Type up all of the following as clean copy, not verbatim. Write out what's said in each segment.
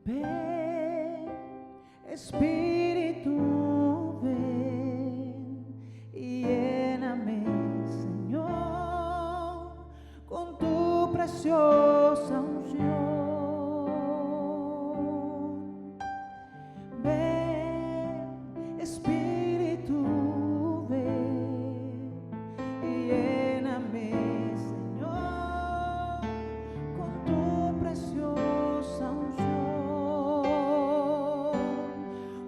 Ven, Espíritu, ven y lléname, Señor, con tu preciosa unción. Ven, Espíritu, ven y lléname, Señor, con tu preciosa unción.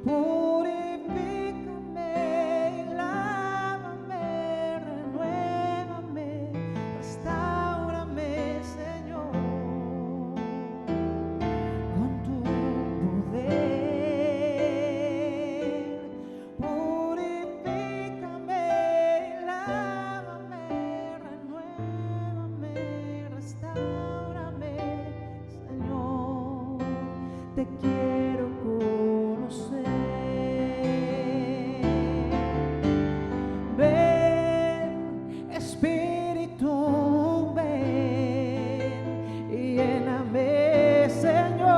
Purifícame y lávame, renuévame, restáurame, Señor, con tu poder. Purifícame y lávame, renuévame, restáurame, Señor, te quiero conocer. Ven, Espíritu, ven y lléname, Señor,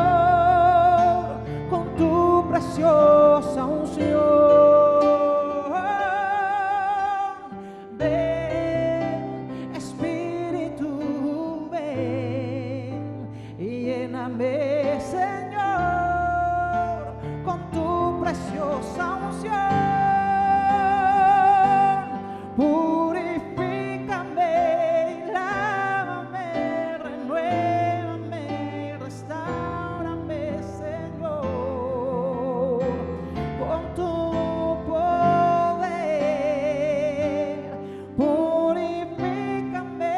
con tu preciosa unción. Ven, Espíritu, ven y lléname, Señor, con tu preciosa unción. Purifícame y lávame, renuévame, restáurame, Señor, con tu poder. Purifícame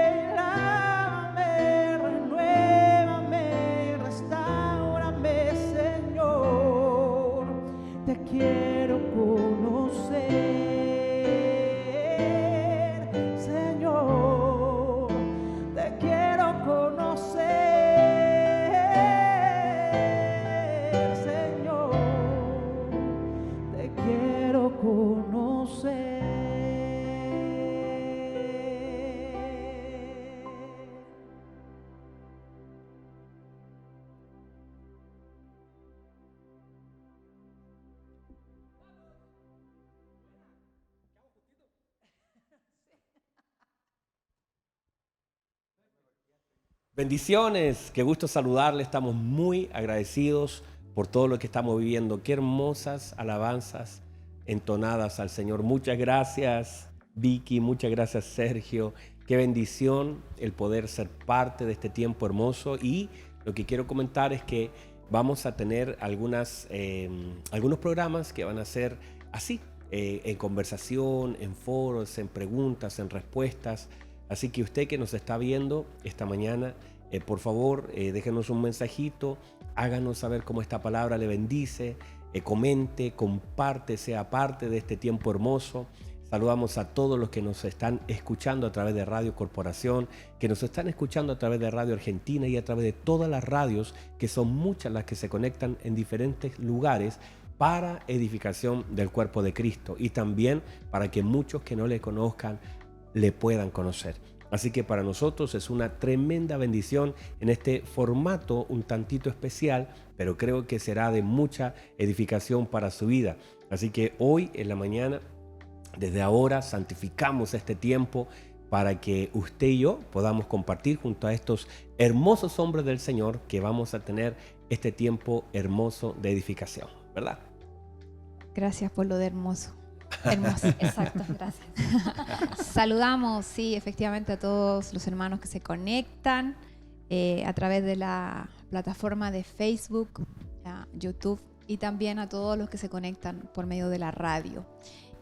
y lávame, renuévame, restáurame, Señor, te quiero conocer, Señor, te quiero conocer, Señor, te quiero conocer. Bendiciones, qué gusto saludarle, estamos muy agradecidos por todo lo que estamos viviendo. Qué hermosas alabanzas entonadas al Señor. Muchas gracias, Vicky, muchas gracias, Sergio. Qué bendición el poder ser parte de este tiempo hermoso. Y lo que quiero comentar es que vamos a tener algunos programas que van a ser así, en conversación, en foros, en preguntas, en respuestas. Así que usted que nos está viendo esta mañana, por favor, déjenos un mensajito, háganos saber cómo esta palabra le bendice, comente, comparte, sea parte de este tiempo hermoso. Saludamos a todos los que nos están escuchando a través de Radio Corporación, que nos están escuchando a través de Radio Argentina y a través de todas las radios, que son muchas las que se conectan en diferentes lugares para edificación del cuerpo de Cristo y también para que muchos que no le conozcan le puedan conocer. Así que para nosotros es una tremenda bendición en este formato un tantito especial, pero creo que será de mucha edificación para su vida. Así que hoy en la mañana, desde ahora, santificamos este tiempo para que usted y yo podamos compartir junto a estos hermosos hombres del Señor que vamos a tener este tiempo hermoso de edificación, ¿verdad? Gracias por lo de hermoso. Hermoso, exacto, gracias. Saludamos, sí, efectivamente a todos los hermanos que se conectan a través de la plataforma de Facebook, YouTube y también a todos los que se conectan por medio de la radio.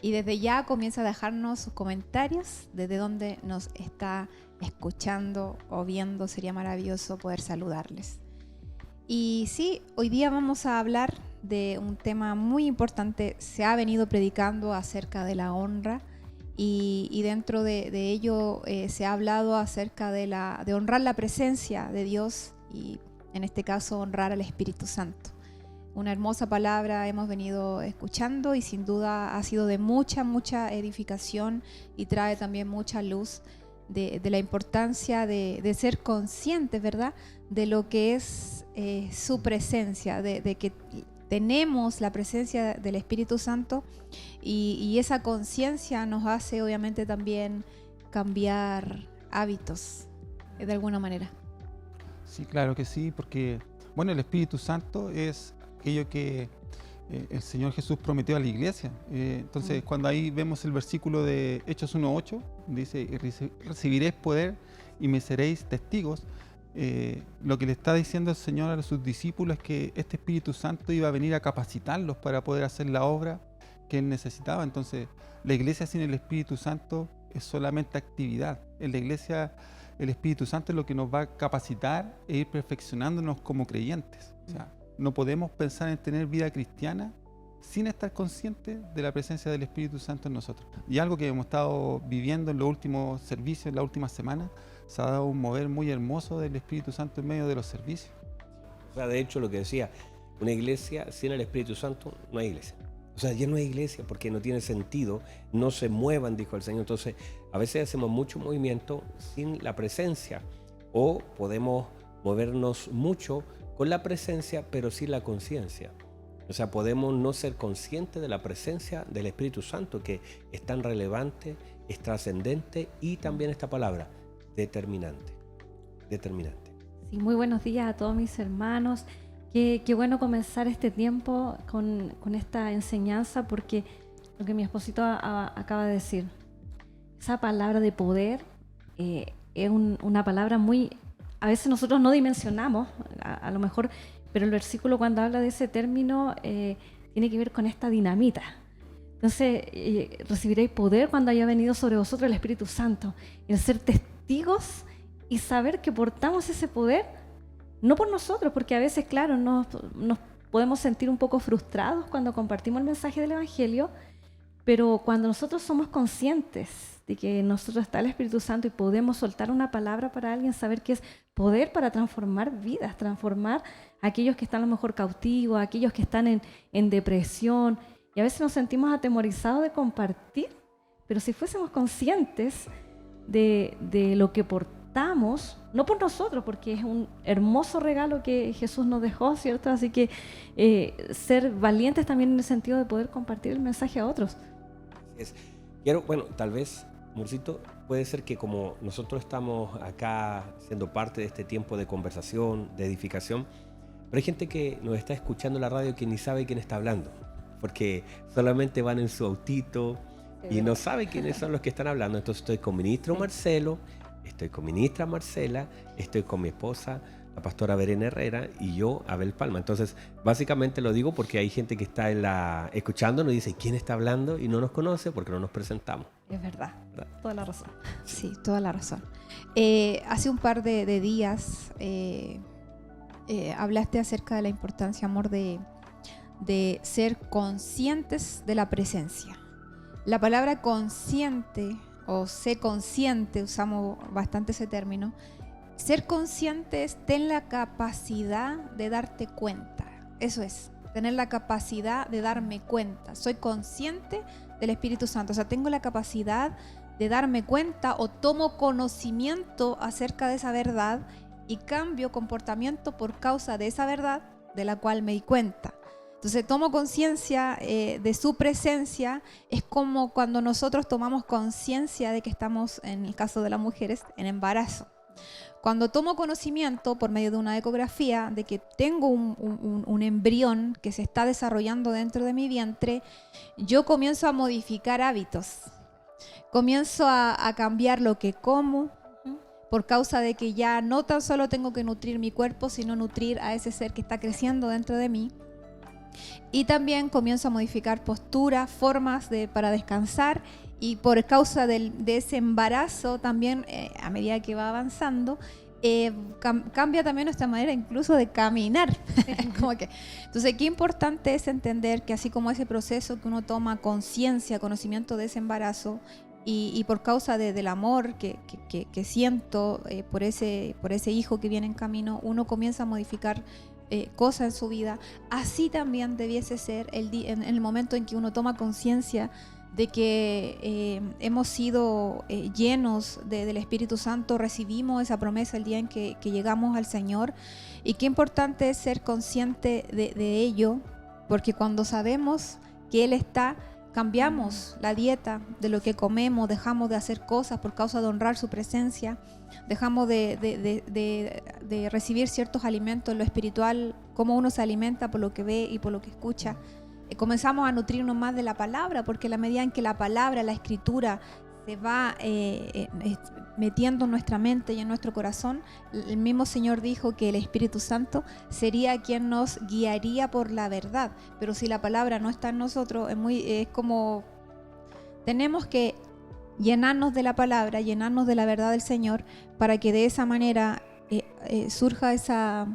Y desde ya comienza a dejarnos sus comentarios desde donde nos está escuchando o viendo. Sería maravilloso poder saludarles. Y sí, hoy día vamos a hablar de un tema muy importante. Se ha venido predicando acerca de la honra y dentro de ello se ha hablado acerca de honrar la presencia de Dios y en este caso honrar al Espíritu Santo. Una hermosa palabra hemos venido escuchando y sin duda ha sido de mucha edificación y trae también mucha luz de la importancia de ser conscientes, ¿verdad? De lo que es su presencia, de que tenemos la presencia del Espíritu Santo y esa conciencia nos hace obviamente también cambiar hábitos de alguna manera. Sí, claro que sí, porque bueno, el Espíritu Santo es aquello que el Señor Jesús prometió a la iglesia. Entonces, cuando ahí vemos el versículo de Hechos 1:8, dice: recibiréis poder y me seréis testigos. Lo que le está diciendo el Señor a sus discípulos es que este Espíritu Santo iba a venir a capacitarlos para poder hacer la obra que Él necesitaba. Entonces, la iglesia sin el Espíritu Santo es solamente actividad. En la iglesia, el Espíritu Santo es lo que nos va a capacitar e ir perfeccionándonos como creyentes. O sea, no podemos pensar en tener vida cristiana sin estar conscientes de la presencia del Espíritu Santo en nosotros. Y algo que hemos estado viviendo en los últimos servicios, en las últimas semanas, se ha dado un mover muy hermoso del Espíritu Santo en medio de los servicios. O sea, de hecho, lo que decía, una iglesia sin el Espíritu Santo no hay iglesia. O sea, ya no hay iglesia porque no tiene sentido, no se muevan, dijo el Señor. Entonces, a veces hacemos mucho movimiento sin la presencia, o podemos movernos mucho con la presencia, pero sin la conciencia. O sea, podemos no ser conscientes de la presencia del Espíritu Santo, que es tan relevante, es trascendente, y también esta palabra, determinante. Determinante. Sí, muy buenos días a todos mis hermanos. Qué bueno comenzar este tiempo con esta enseñanza, porque lo que mi esposito acaba de decir, esa palabra de poder es una palabra muy... A veces nosotros no dimensionamos, a lo mejor, pero el versículo cuando habla de ese término tiene que ver con esta dinamita. Entonces, recibiréis poder cuando haya venido sobre vosotros el Espíritu Santo. El ser testigos y saber que portamos ese poder, no por nosotros, porque a veces, claro, nos podemos sentir un poco frustrados cuando compartimos el mensaje del Evangelio, pero cuando nosotros somos conscientes de que en nosotros está el Espíritu Santo y podemos soltar una palabra para alguien, saber que es poder para transformar vidas, transformar a aquellos que están a lo mejor cautivos, a aquellos que están en depresión, y a veces nos sentimos atemorizados de compartir, pero si fuésemos conscientes de lo que portamos, no por nosotros, porque es un hermoso regalo que Jesús nos dejó, ¿cierto? Así que ser valientes también en el sentido de poder compartir el mensaje a otros. Quiero, bueno, tal vez, Murcito, puede ser que como nosotros estamos acá siendo parte de este tiempo de conversación, de edificación, pero hay gente que nos está escuchando en la radio que ni sabe quién está hablando, porque solamente van en su autito y no sabe quiénes son los que están hablando. Entonces estoy con ministro Marcelo, estoy con ministra Marcela, estoy con mi esposa, la pastora Verena Herrera, y yo, Abel Palma. Entonces, básicamente lo digo porque hay gente que está escuchándonos y dice, ¿quién está hablando? Y no nos conoce porque no nos presentamos. Es verdad. Toda la razón. Sí, toda la razón. Hace un par de días hablaste acerca de la importancia, amor, de ser conscientes de la presencia. La palabra consciente o sé consciente, usamos bastante ese término. Ser consciente es tener la capacidad de darte cuenta. Eso es, tener la capacidad de darme cuenta. Soy consciente del Espíritu Santo, o sea, tengo la capacidad de darme cuenta o tomo conocimiento acerca de esa verdad y cambio comportamiento por causa de esa verdad de la cual me di cuenta. Entonces tomo conciencia de su presencia. Es como cuando nosotros tomamos conciencia de que estamos, en el caso de las mujeres, en embarazo. Cuando tomo conocimiento por medio de una ecografía de que tengo un embrión que se está desarrollando dentro de mi vientre, yo comienzo a modificar hábitos. Comienzo a cambiar lo que como, por causa de que ya no tan solo tengo que nutrir mi cuerpo, sino nutrir a ese ser que está creciendo dentro de mí. Y también comienzo a modificar posturas, formas para descansar, y por causa de ese embarazo también, a medida que va avanzando, cambia también nuestra manera incluso de caminar. Entonces, qué importante es entender que así como ese proceso que uno toma conciencia, conocimiento de ese embarazo, y por causa del amor que siento por ese hijo que viene en camino, uno comienza a modificar cosas en su vida. Así también debiese ser en el momento en que uno toma conciencia de que hemos sido llenos del Espíritu Santo, recibimos esa promesa el día en que llegamos al Señor, y qué importante es ser consciente de ello, porque cuando sabemos que Él está, cambiamos la dieta de lo que comemos, dejamos de hacer cosas por causa de honrar su presencia, dejamos de recibir ciertos alimentos en lo espiritual, como uno se alimenta por lo que ve y por lo que escucha. Comenzamos a nutrirnos más de la palabra, porque a la medida en que la palabra, la escritura se va metiendo en nuestra mente y en nuestro corazón, el mismo Señor dijo que el Espíritu Santo sería quien nos guiaría por la verdad. Pero si la palabra no está en nosotros, es como tenemos que llenarnos de la palabra, llenarnos de la verdad del Señor, para que de esa manera surja esa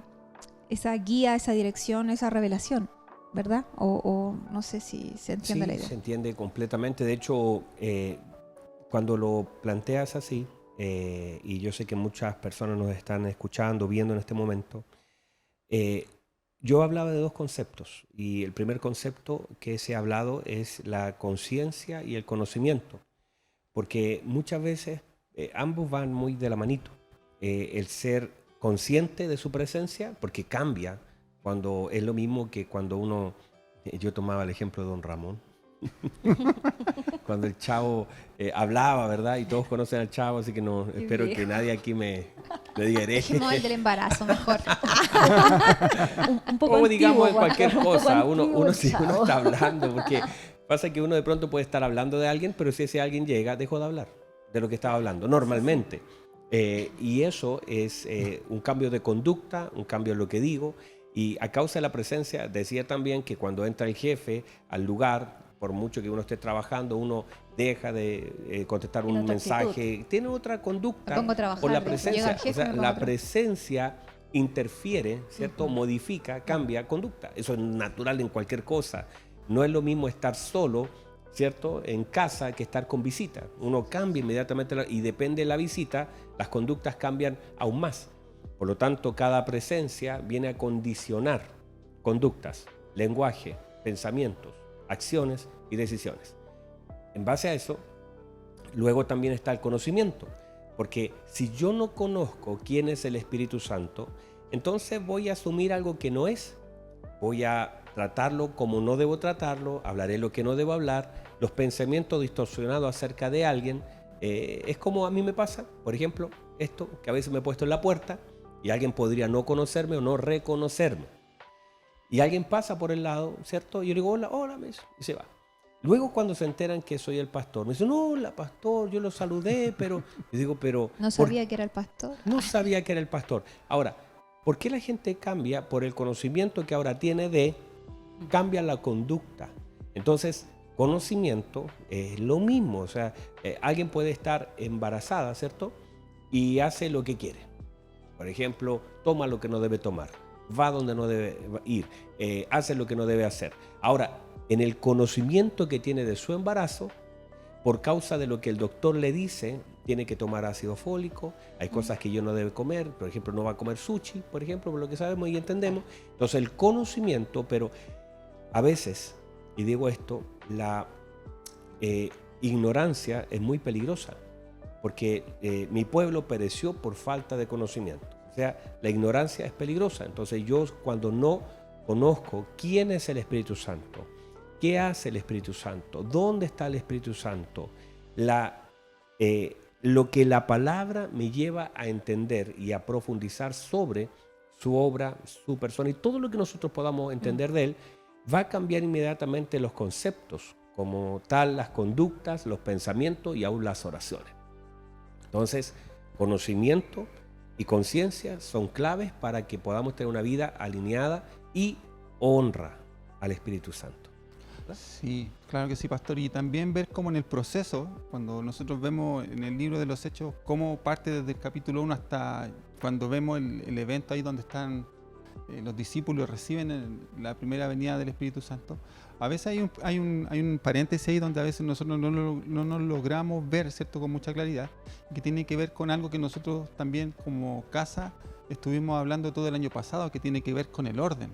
guía, esa dirección, esa revelación, ¿verdad? O no sé si se entiende la idea. Sí, se entiende completamente. De hecho, cuando lo planteas así, y yo sé que muchas personas nos están escuchando, viendo en este momento, yo hablaba de dos conceptos, y el primer concepto que se ha hablado es la conciencia y el conocimiento, porque muchas veces ambos van muy de la manito. El ser consciente de su presencia, porque cambia, cuando es lo mismo que cuando uno, yo tomaba el ejemplo de don Ramón, cuando el Chavo hablaba, ¿verdad? Y todos conocen al Chavo, así que no espero que nadie aquí me diga hereje. Dijimos el del embarazo, mejor. Un poco O digamos en antiguo, cualquier un poco cosa, antiguo, uno si uno chao. está hablando, porque pasa que uno de pronto puede estar hablando de alguien, pero si ese alguien llega, dejó de hablar de lo que estaba hablando, normalmente. Y eso es un cambio de conducta, un cambio en lo que digo, y a causa de la presencia, decía también que cuando entra el jefe al lugar, por mucho que uno esté trabajando, uno deja de contestar Tiene un otra mensaje, actitud. tiene otra conducta Me pongo a trabajar, por la de hecho, llega presencia. el jefe O sea, y me pongo a la trabajar. presencia interfiere, ¿cierto? Modifica, cambia conducta. Eso es natural en cualquier cosa. No es lo mismo estar solo, ¿cierto?, en casa, que estar con visita. Uno cambia inmediatamente y depende de la visita, las conductas cambian aún más. Por lo tanto, cada presencia viene a condicionar conductas, lenguaje, pensamientos, acciones y decisiones. En base a eso, luego también está el conocimiento, porque si yo no conozco quién es el Espíritu Santo, entonces voy a asumir algo que no es, voy a tratarlo como no debo tratarlo, hablaré lo que no debo hablar, los pensamientos distorsionados acerca de alguien, es como a mí me pasa, por ejemplo, esto que a veces me he puesto en la puerta y alguien podría no conocerme o no reconocerme. Y alguien pasa por el lado, ¿cierto? Y yo le digo, hola, hola, y se va. Luego cuando se enteran que soy el pastor, me dicen, hola, pastor, yo lo saludé, pero... Yo digo, pero... No sabía que era el pastor. No sabía que era el pastor. Ahora, ¿por qué la gente cambia? Por el conocimiento que ahora tiene cambia la conducta. Entonces, conocimiento es lo mismo. O sea, alguien puede estar embarazada, ¿cierto? Y hace lo que quiere. Por ejemplo, toma lo que no debe tomar, va donde no debe ir, hace lo que no debe hacer. Ahora, en el conocimiento que tiene de su embarazo, por causa de lo que el doctor le dice, tiene que tomar ácido fólico, hay cosas que yo no debe comer, por ejemplo, no va a comer sushi, por ejemplo, por lo que sabemos y entendemos. Entonces, el conocimiento, pero a veces, y digo esto, la ignorancia es muy peligrosa, porque mi pueblo pereció por falta de conocimiento. O sea, la ignorancia es peligrosa. Entonces yo, cuando no conozco quién es el Espíritu Santo, qué hace el Espíritu Santo, dónde está el Espíritu Santo, lo que la palabra me lleva a entender y a profundizar sobre su obra, su persona y todo lo que nosotros podamos entender de él, va a cambiar inmediatamente los conceptos, como tal, las conductas, los pensamientos y aún las oraciones. Entonces, conocimiento y conciencia son claves para que podamos tener una vida alineada y honra al Espíritu Santo. Sí, claro que sí, pastor. Y también ver cómo en el proceso, cuando nosotros vemos en el libro de los Hechos, cómo parte desde el capítulo 1 hasta cuando vemos el evento ahí donde están los discípulos, reciben la primera venida del Espíritu Santo. A veces hay un paréntesis ahí donde a veces nosotros no nos logramos ver, ¿cierto?, con mucha claridad, que tiene que ver con algo que nosotros también como casa estuvimos hablando todo el año pasado, que tiene que ver con el orden.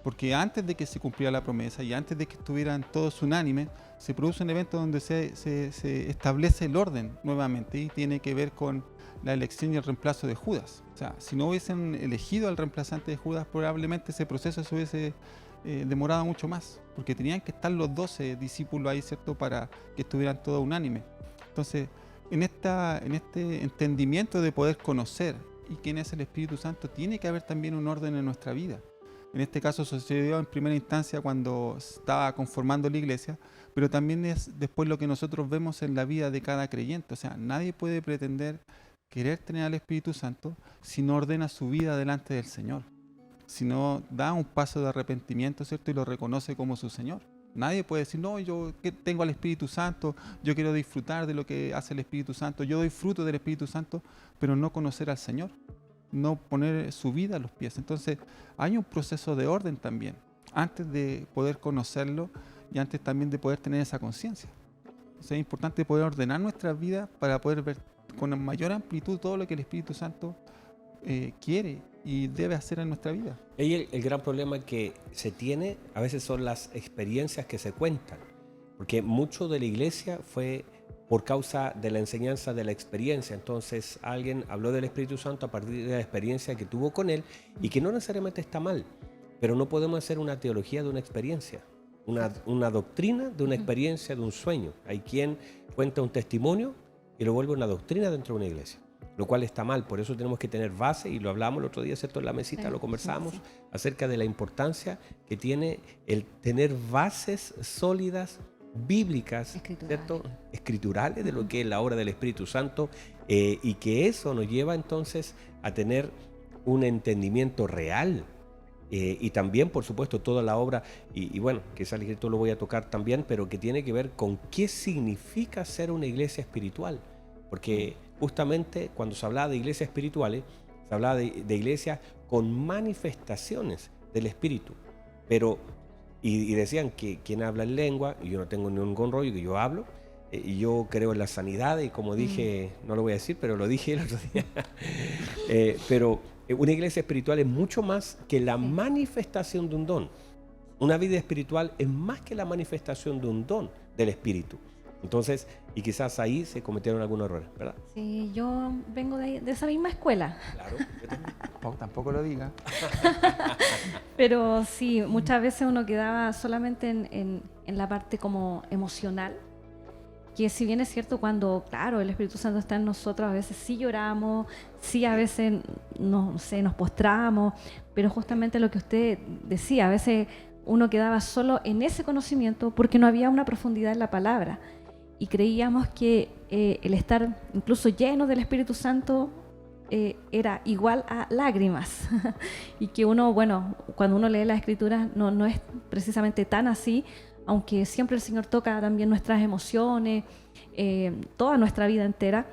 Porque antes de que se cumpliera la promesa y antes de que estuvieran todos unánimes, se produce un evento donde se establece el orden nuevamente y tiene que ver con la elección y el reemplazo de Judas. O sea, si no hubiesen elegido al reemplazante de Judas, probablemente ese proceso se hubiese demorado mucho más, porque tenían que estar los 12 discípulos ahí, ¿cierto?, para que estuvieran todos unánimes. Entonces, en este entendimiento de poder conocer y quién es el Espíritu Santo, tiene que haber también un orden en nuestra vida. En este caso sucedió en primera instancia cuando estaba conformando la iglesia, pero también es después lo que nosotros vemos en la vida de cada creyente. O sea, nadie puede pretender querer tener al Espíritu Santo si no ordena su vida delante del Señor, si no da un paso de arrepentimiento, ¿cierto?, y lo reconoce como su Señor. Nadie puede decir, no, yo tengo al Espíritu Santo, yo quiero disfrutar de lo que hace el Espíritu Santo, yo doy fruto del Espíritu Santo, pero no conocer al Señor, no poner su vida a los pies. Entonces hay un proceso de orden también, antes de poder conocerlo y antes también de poder tener esa conciencia. O sea, es importante poder ordenar nuestras vidas para poder ver con mayor amplitud todo lo que el Espíritu Santo quiere y debe hacer en nuestra vida. Y el gran problema que se tiene a veces son las experiencias que se cuentan, porque mucho de la iglesia fue por causa de la enseñanza de la experiencia. Entonces alguien habló del Espíritu Santo a partir de la experiencia que tuvo con él, y que no necesariamente está mal, pero no podemos hacer una teología de una experiencia, una doctrina de una experiencia, de un sueño. Hay quien cuenta un testimonio y lo vuelve una doctrina dentro de una iglesia, lo cual está mal. Por eso tenemos que tener base, y lo hablamos el otro día, ¿cierto?, en la mesita, Sí, lo conversamos, sí. acerca de la importancia que tiene el tener bases sólidas, bíblicas, Escriturales. ¿cierto?, escriturales, de lo que es la obra del Espíritu Santo, y que eso nos lleva entonces a tener un entendimiento real. Y también, por supuesto, toda la obra, y bueno, quizás esto lo voy a tocar también, pero que tiene que ver con qué significa ser una iglesia espiritual. Porque justamente cuando se hablaba de iglesias espirituales, se hablaba de iglesias con manifestaciones del Espíritu. Pero, y decían que quien habla en lengua, y yo no tengo ningún rollo, que yo hablo, y yo creo en la sanidad, y como dije, no lo voy a decir, pero lo dije el otro día, pero una iglesia espiritual es mucho más que la manifestación de un don. Una vida espiritual es más que la manifestación de un don del Espíritu. Entonces, y quizás ahí se cometieron algunos errores, ¿verdad? Sí, yo vengo de esa misma escuela, Claro. Tampoco lo diga. pero sí, muchas veces uno quedaba solamente en la parte como emocional, que si bien es cierto, cuando, claro, el Espíritu Santo está en nosotros, a veces sí lloramos, sí a veces no sé, nos postramos, pero justamente lo que usted decía, a veces uno quedaba solo en ese conocimiento porque no había una profundidad en la palabra, y creíamos que el estar incluso lleno del Espíritu Santo era igual a lágrimas y que uno, bueno, cuando uno lee las Escrituras no es precisamente tan así, aunque siempre el Señor toca también nuestras emociones, toda nuestra vida entera,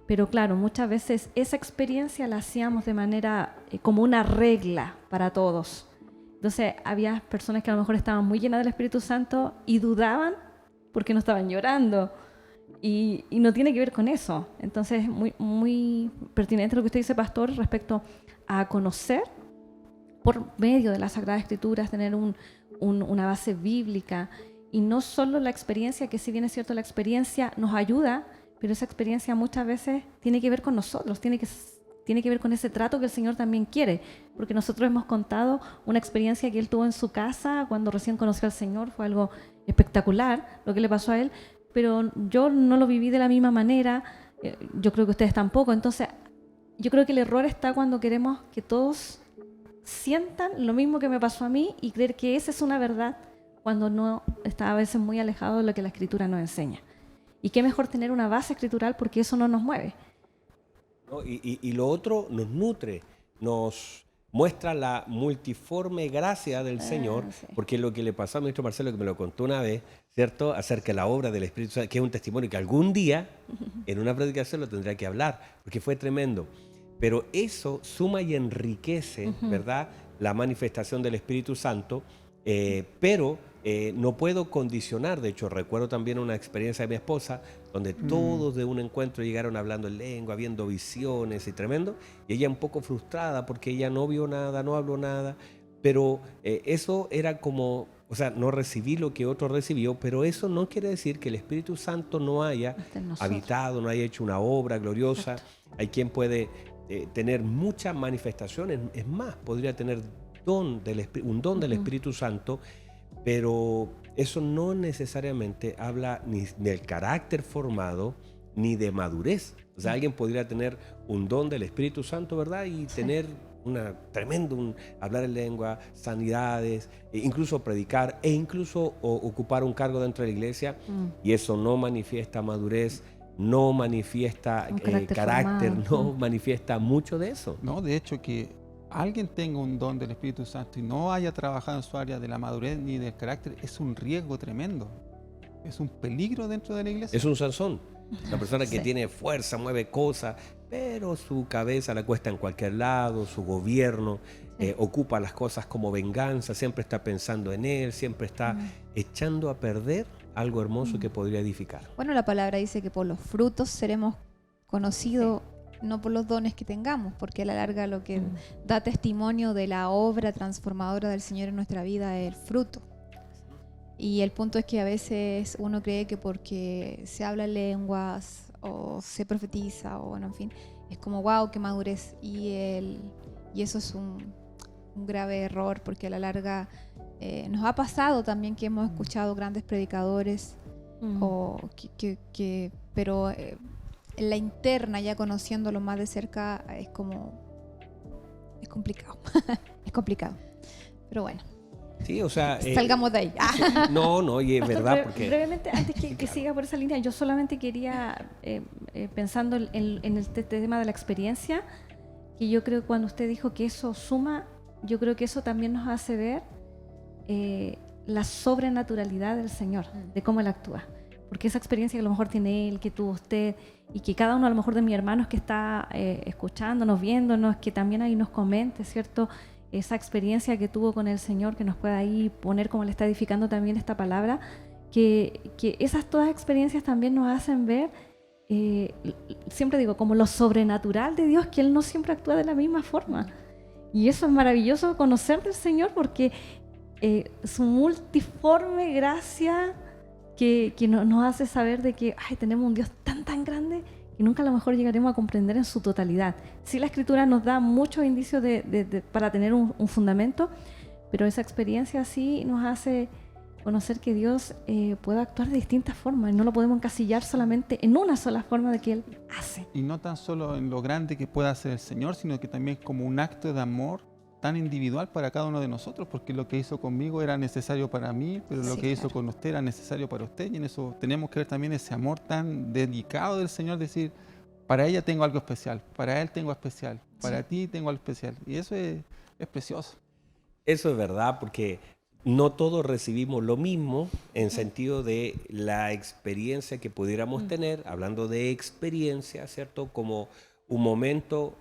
pero claro, muchas veces esa experiencia la hacíamos de manera como una regla para todos. Entonces había personas que a lo mejor estaban muy llenas del Espíritu Santo y dudaban porque no estaban llorando, y no tiene que ver con eso. Entonces muy, muy pertinente lo que usted dice, pastor, respecto a conocer por medio de las Sagradas Escrituras, tener una base bíblica, y no solo la experiencia, que si bien es cierto la experiencia nos ayuda, pero esa experiencia muchas veces tiene que ver con nosotros, tiene que ver con ese trato que el Señor también quiere, porque nosotros hemos contado una experiencia que Él tuvo en su casa cuando recién conoció al Señor, fue algo espectacular lo que le pasó a Él, pero yo no lo viví de la misma manera, yo creo que ustedes tampoco. Entonces yo creo que el error está cuando queremos que todos sientan lo mismo que me pasó a mí y creer que esa es una verdad, cuando no está a veces muy alejado de lo que la Escritura nos enseña. Y qué mejor tener una base escritural, porque eso no nos mueve. ¿No? Y lo otro nos nutre, nos muestra la multiforme gracia del Señor, Sí. porque lo que le pasó al ministro Marcelo, que me lo contó una vez, ¿cierto?, acerca de la obra del Espíritu Santo, que es un testimonio que algún día en una predicación lo tendrá que hablar, porque fue tremendo. Pero eso suma y enriquece, ¿verdad?, la manifestación del Espíritu Santo, pero no puedo condicionar. De hecho, recuerdo también una experiencia de mi esposa, donde todos de un encuentro llegaron hablando en lengua, viendo visiones y tremendo, y ella un poco frustrada porque ella no vio nada, no habló nada, Pero eso era como, o sea, no recibí lo que otro recibió, pero eso no quiere decir que el Espíritu Santo no haya Está en nosotros. habitado, no haya hecho una obra gloriosa. Hay quien puede tener muchas manifestaciones, es más, podría tener un don del Espíritu Santo, pero eso no necesariamente habla ni del carácter formado ni de madurez. O sea, alguien podría tener un don del Espíritu Santo, ¿verdad? Y tener hablar en lengua, sanidades, incluso predicar e incluso ocupar un cargo dentro de la iglesia, y eso no manifiesta madurez, no manifiesta Un carácter carácter, formado. no manifiesta mucho de eso. No, de hecho, que alguien tenga un don del Espíritu Santo y no haya trabajado en su área de la madurez ni del carácter es un riesgo tremendo. Es un peligro dentro de la iglesia. Es un Sansón, una persona que Sí. tiene fuerza, mueve cosas, pero su cabeza la cuesta en cualquier lado, su gobierno ocupa las cosas como venganza, siempre está pensando en él, siempre está echando a perder algo hermoso que podría edificar. Bueno, la palabra dice que por los frutos seremos conocidos, no por los dones que tengamos, porque a la larga lo que da testimonio de la obra transformadora del Señor en nuestra vida es el fruto. Y el punto es que a veces uno cree que porque se habla lenguas o se profetiza o bueno, en fin, es como wow, qué madurez. Y eso es un grave error, porque a la larga nos ha pasado también que hemos escuchado grandes predicadores o pero en la interna, ya conociéndolo más de cerca, es complicado. Es complicado. Pero bueno, Sí, o sea... salgamos de ahí. No, y es Pastor, verdad, porque... brevemente, antes que siga por esa línea, yo solamente quería, pensando en el tema de la experiencia, que yo creo que cuando usted dijo que eso suma, yo creo que eso también nos hace ver la sobrenaturalidad del Señor, de cómo Él actúa. Porque esa experiencia que a lo mejor tiene Él, que tuvo usted, y que cada uno a lo mejor de mis hermanos que está escuchándonos, viéndonos, que también ahí nos comente, ¿cierto?, esa experiencia que tuvo con el Señor, que nos pueda ahí poner como le está edificando también esta palabra, que esas todas experiencias también nos hacen ver, siempre digo, como lo sobrenatural de Dios, que Él no siempre actúa de la misma forma. Y eso es maravilloso conocer del Señor, porque su multiforme gracia que nos hace saber de que tenemos un Dios tan grande que nunca a lo mejor llegaremos a comprender en su totalidad. Sí, la Escritura nos da muchos indicios para tener un fundamento, pero esa experiencia sí nos hace conocer que Dios puede actuar de distintas formas y no lo podemos encasillar solamente en una sola forma de que Él hace. Y no tan solo en lo grande que pueda hacer el Señor, sino que también como un acto de amor tan individual para cada uno de nosotros, porque lo que hizo conmigo era necesario para mí, pero lo Sí, que hizo claro. con usted era necesario para usted, y en eso tenemos que ver también ese amor tan dedicado del Señor, decir, para ella tengo algo especial, para él tengo especial, para ti tengo algo especial, y eso es precioso. Eso es verdad, porque no todos recibimos lo mismo en sentido de la experiencia que pudiéramos tener, hablando de experiencia, ¿cierto? Como un momento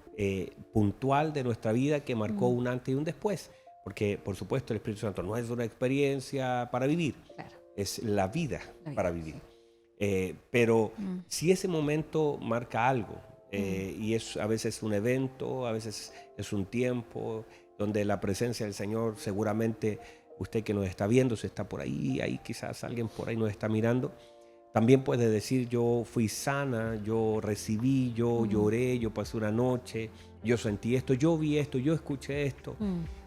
puntual de nuestra vida que marcó un antes y un después. Porque, por supuesto, el Espíritu Santo no es una experiencia para vivir, Claro. es la vida La vida, para vivir. Pero si ese momento marca algo, y es a veces un evento, a veces es un tiempo donde la presencia del Señor, seguramente usted que nos está viendo, si está por ahí quizás alguien por ahí nos está mirando, también puede decir, yo fui sana, yo recibí, yo lloré, yo pasé una noche, yo sentí esto, yo vi esto, yo escuché esto.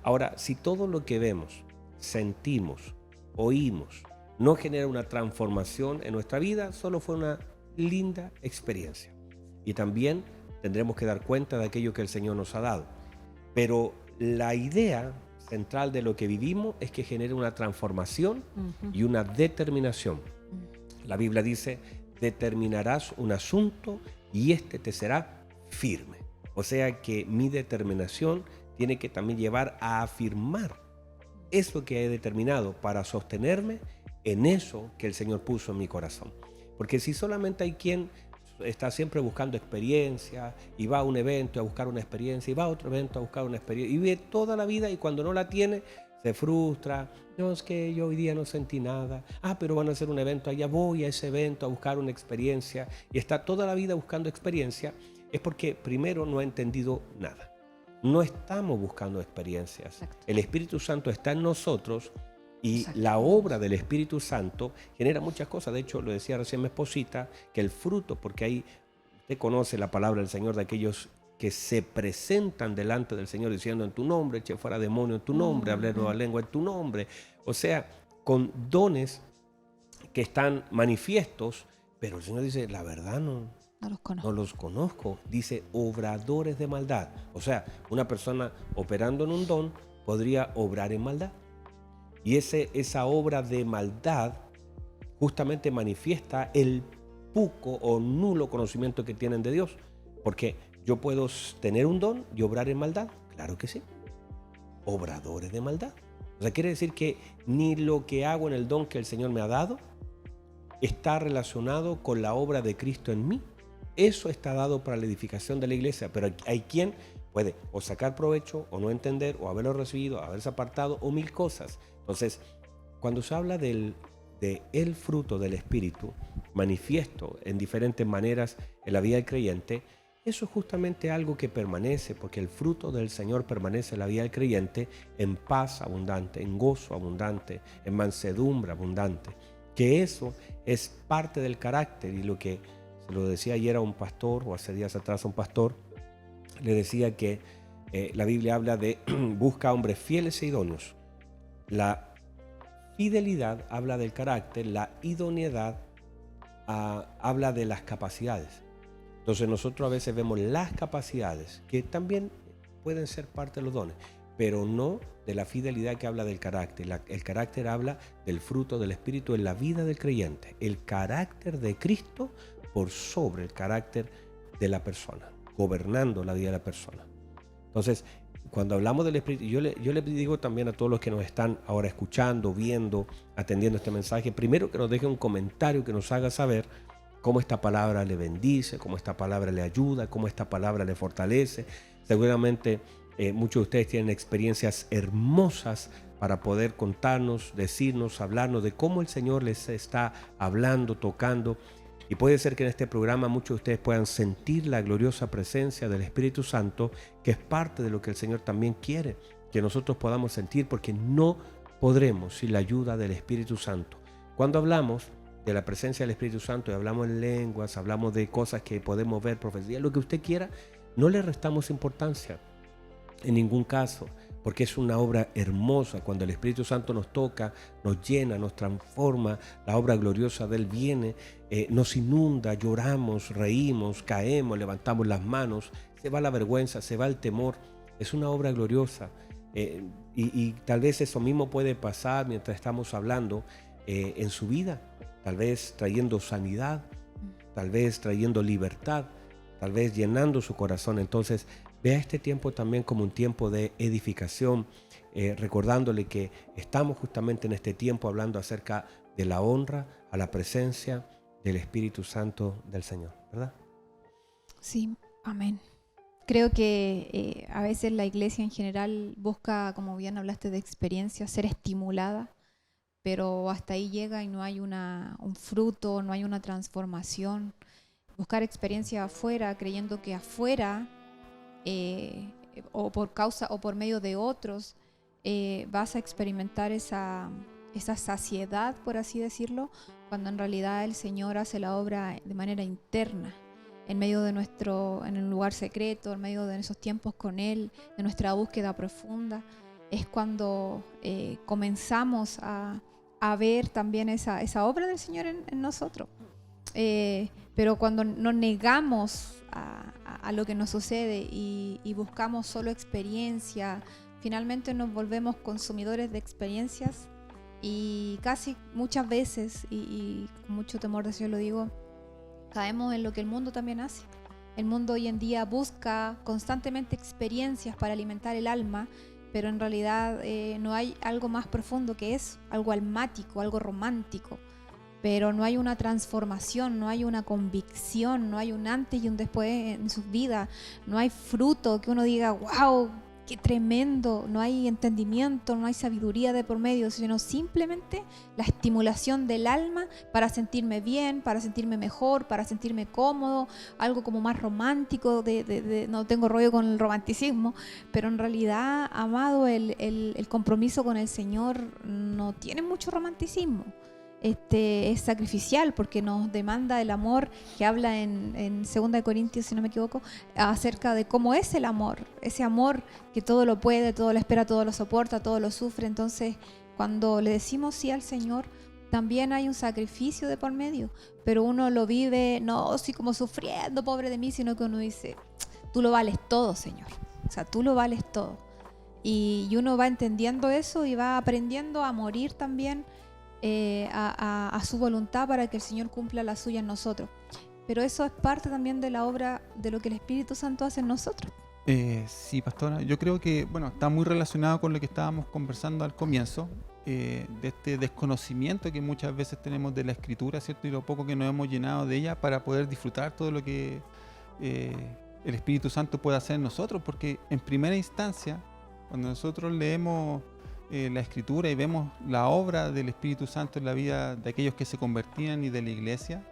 Ahora, si todo lo que vemos, sentimos, oímos, no genera una transformación en nuestra vida, solo fue una linda experiencia. Y también tendremos que dar cuenta de aquello que el Señor nos ha dado. Pero la idea central de lo que vivimos es que genere una transformación y una determinación. La Biblia dice, determinarás un asunto y este te será firme. O sea que mi determinación tiene que también llevar a afirmar eso que he determinado para sostenerme en eso que el Señor puso en mi corazón. Porque si solamente hay quien está siempre buscando experiencia y va a un evento a buscar una experiencia y va a otro evento a buscar una experiencia y vive toda la vida y cuando no la tiene se frustra. No, es que yo hoy día no sentí nada. Pero van a hacer un evento, allá voy a ese evento a buscar una experiencia y está toda la vida buscando experiencia. Es porque primero no ha entendido nada. no estamos buscando experiencias. Exacto. El Espíritu Santo está en nosotros y Exacto. la obra del Espíritu Santo genera muchas cosas. De hecho, lo decía recién mi esposita, que el fruto, porque ahí usted conoce la palabra del Señor de aquellos que se presentan delante del Señor diciendo en tu nombre, eché fuera demonio en tu nombre, hablé nueva lengua en tu nombre. O sea, con dones que están manifiestos, pero el Señor dice, la verdad no No los conozco. los conozco. Dice, obradores de maldad. O sea, una persona operando en un don podría obrar en maldad. Y esa obra de maldad justamente manifiesta el poco o nulo conocimiento que tienen de Dios. Porque yo puedo tener un don y obrar en maldad. Claro que sí. Obradores de maldad. O sea, quiere decir que ni lo que hago en el don que el Señor me ha dado está relacionado con la obra de Cristo en mí. Eso está dado para la edificación de la iglesia, pero hay quien puede o sacar provecho o no entender o haberlo recibido, haberse apartado o mil cosas. Entonces, cuando se habla de el fruto del Espíritu manifiesto en diferentes maneras en la vida del creyente, eso es justamente algo que permanece, porque el fruto del Señor permanece en la vida del creyente en paz abundante, en gozo abundante, en mansedumbre abundante. Que eso es parte del carácter, y lo que se lo decía ayer a un pastor, o hace días atrás a un pastor, le decía que la Biblia habla de busca hombres fieles e idóneos. La fidelidad habla del carácter, la idoneidad habla de las capacidades. Entonces nosotros a veces vemos las capacidades, que también pueden ser parte de los dones, pero no de la fidelidad que habla del carácter. El carácter habla del fruto del Espíritu en la vida del creyente. El carácter de Cristo por sobre el carácter de la persona, gobernando la vida de la persona. Entonces, cuando hablamos del Espíritu, yo le digo también a todos los que nos están ahora escuchando, viendo, atendiendo este mensaje, primero que nos deje un comentario que nos haga saber cómo esta palabra le bendice, cómo esta palabra le ayuda, cómo esta palabra le fortalece. Seguramente muchos de ustedes tienen experiencias hermosas para poder contarnos, decirnos, hablarnos de cómo el Señor les está hablando, tocando. Y puede ser que en este programa muchos de ustedes puedan sentir la gloriosa presencia del Espíritu Santo, que es parte de lo que el Señor también quiere que nosotros podamos sentir, porque no podremos sin la ayuda del Espíritu Santo. Cuando hablamos de la presencia del Espíritu Santo y hablamos en lenguas, hablamos de cosas que podemos ver, profecía, lo que usted quiera, no le restamos importancia en ningún caso, porque es una obra hermosa. Cuando el Espíritu Santo nos toca, nos llena, nos transforma, la obra gloriosa de Él viene, nos inunda, lloramos, reímos, caemos, levantamos las manos, se va la vergüenza, se va el temor. Es una obra gloriosa, y tal vez eso mismo puede pasar mientras estamos hablando en su vida, tal vez trayendo sanidad, tal vez trayendo libertad, tal vez llenando su corazón. Entonces, vea este tiempo también como un tiempo de edificación, recordándole que estamos justamente en este tiempo hablando acerca de la honra a la presencia del Espíritu Santo del Señor, ¿verdad? Sí, amén. Creo que a veces la iglesia en general busca, como bien hablaste de experiencia, ser estimulada, pero hasta ahí llega y no hay un fruto, no hay una transformación. Buscar experiencia afuera, creyendo que afuera, o por causa o por medio de otros, vas a experimentar esa saciedad, por así decirlo, cuando en realidad el Señor hace la obra de manera interna, en medio de en un lugar secreto, en medio de esos tiempos con Él, de nuestra búsqueda profunda. Es cuando comenzamos a ver también esa obra del Señor en nosotros. Pero cuando nos negamos a lo que nos sucede y buscamos solo experiencia, finalmente nos volvemos consumidores de experiencias, y casi muchas veces, y con mucho temor de Dios lo digo, caemos en lo que el mundo también hace. El mundo hoy en día busca constantemente experiencias para alimentar el alma, pero en realidad no hay algo más profundo que eso, algo almático, algo romántico. Pero no hay una transformación, no hay una convicción, no hay un antes y un después en sus vidas, no hay fruto que uno diga, wow, qué tremendo, no hay entendimiento, no hay sabiduría de por medio, sino simplemente la estimulación del alma para sentirme bien, para sentirme mejor, para sentirme cómodo, algo como más romántico, no tengo rollo con el romanticismo, pero en realidad, amado, el compromiso con el Señor no tiene mucho romanticismo. Es sacrificial porque nos demanda el amor que habla en 2 Corintios, si no me equivoco, acerca de cómo es el amor, ese amor que todo lo puede, todo lo espera, todo lo soporta, todo lo sufre. Entonces, cuando le decimos sí al Señor, también hay un sacrificio de por medio, pero uno lo vive no así como sufriendo, pobre de mí, sino que uno dice, tú lo vales todo, Señor, o sea, tú lo vales todo. Y uno va entendiendo eso y va aprendiendo a morir también a su voluntad para que el Señor cumpla la suya en nosotros. Pero eso es parte también de la obra de lo que el Espíritu Santo hace en nosotros. Sí, pastora, yo creo que está muy relacionado con lo que estábamos conversando al comienzo, de este desconocimiento que muchas veces tenemos de la Escritura, ¿cierto? Y lo poco que nos hemos llenado de ella para poder disfrutar todo lo que el Espíritu Santo puede hacer en nosotros, porque en primera instancia, cuando nosotros leemos la Escritura y vemos la obra del Espíritu Santo en la vida de aquellos que se convertían y de la iglesia,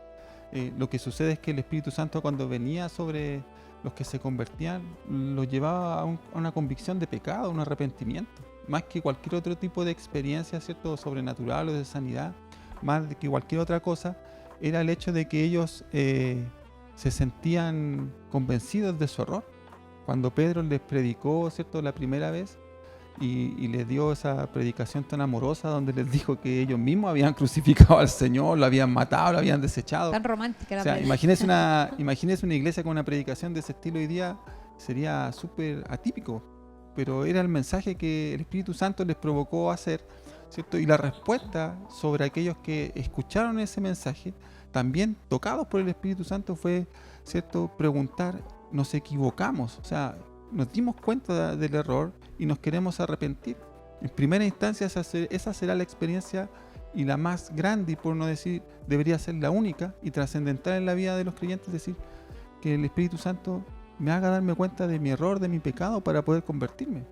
lo que sucede es que el Espíritu Santo, cuando venía sobre los que se convertían, los llevaba a una convicción de pecado, a un arrepentimiento, más que cualquier otro tipo de experiencia, ¿cierto?, sobrenatural o de sanidad, más que cualquier otra cosa, era el hecho de que ellos se sentían convencidos de su error. Cuando Pedro les predicó, ¿cierto?, la primera vez, y les dio esa predicación tan amorosa donde les dijo que ellos mismos habían crucificado al Señor, lo habían matado, lo habían desechado. Tan romántica la predicación. Imagínese una iglesia con una predicación de ese estilo hoy día, sería súper atípico, pero era el mensaje que el Espíritu Santo les provocó hacer, ¿cierto? Y la respuesta sobre aquellos que escucharon ese mensaje, también tocados por el Espíritu Santo, fue, ¿cierto?, preguntar, ¿nos equivocamos? O sea, nos dimos cuenta del error y nos queremos arrepentir. En primera instancia, esa será la experiencia y la más grande, y por no decir, debería ser la única y trascendental en la vida de los creyentes, es decir, que el Espíritu Santo me haga darme cuenta de mi error, de mi pecado, para poder convertirme.